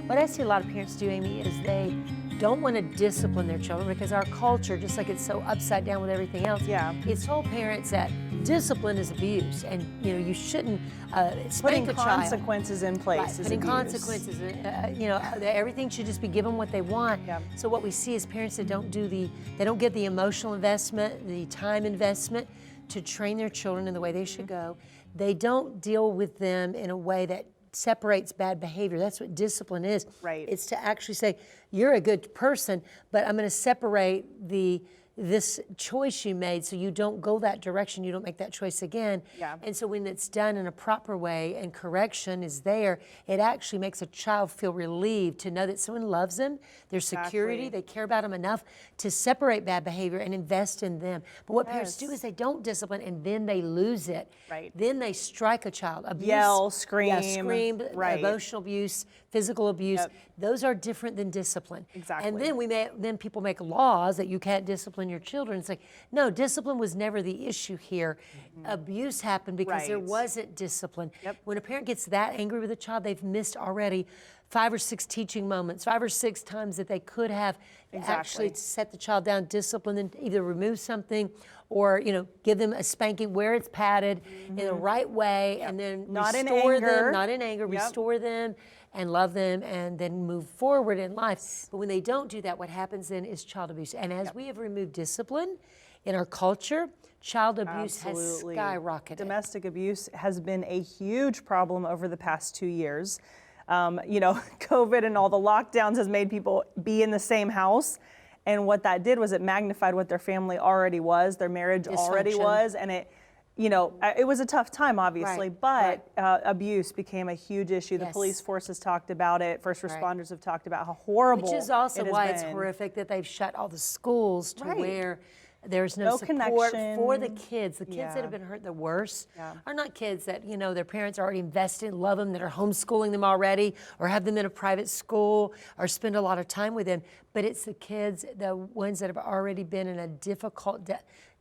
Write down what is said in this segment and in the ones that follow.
What I see a lot of parents do, Amy, is they don't want to discipline their children because our culture, just like it's so upside down with everything else, it's told parents that discipline is abuse, and you shouldn't spank a child. Putting consequences in place is putting abuse. consequences. Everything should just be given what they want. Yeah. So what we see is parents that don't get the emotional investment, the time investment to train their children in the way they should go. They don't deal with them in a way that separates bad behavior. That's what discipline is. Right. It's to actually say, you're a good person, but I'm going to separate this choice you made so you don't go that direction, you don't make that choice again. Yeah. And so when it's done in a proper way and correction is there, it actually makes a child feel relieved to know that someone loves them, there's security, they care about them enough to separate bad behavior and invest in them. But what parents do is they don't discipline and then they lose it. Right. Then they strike a child. Abuse, Yell, scream. Yeah, scream, right. Emotional abuse, physical abuse. Yep. Those are different than discipline. Exactly. And then people make laws that you can't discipline your children. It's like, no, discipline was never the issue here. Abuse happened because there wasn't discipline. Yep. When a parent gets that angry with a child, they've missed already 5 or 6 teaching moments, 5 or 6 times that they could have actually set the child down, discipline them, either remove something or give them a spanking where it's padded in the right way, and then not restore in anger. them, not in anger, restore them and love them, and then move forward in life. But when they don't do that, what happens then is child abuse. And as we have removed discipline in our culture, child abuse has skyrocketed. Domestic abuse has been a huge problem over the past 2 years. COVID and all the lockdowns has made people be in the same house. And what that did was it magnified what their family already was, their marriage already was, and it was a tough time, obviously, but abuse became a huge issue. The police force has talked about it. First responders have talked about how horrible it has been. Which is also why it's horrific that they've shut all the schools to where there's no support connection for the kids. The kids that have been hurt the worst are not kids that, their parents are already invested, love them, that are homeschooling them already, or have them in a private school, or spend a lot of time with them. But it's the kids, the ones that have already been in a difficult,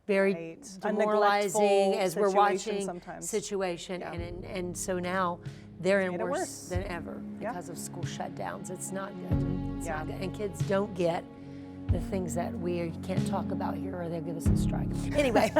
very demoralizing, as we're watching, situation. And so now they're in worse than ever because of school shutdowns. It's not good. It's not good. And kids don't get the things that we can't talk about here or they'll give us a strike. Anyway,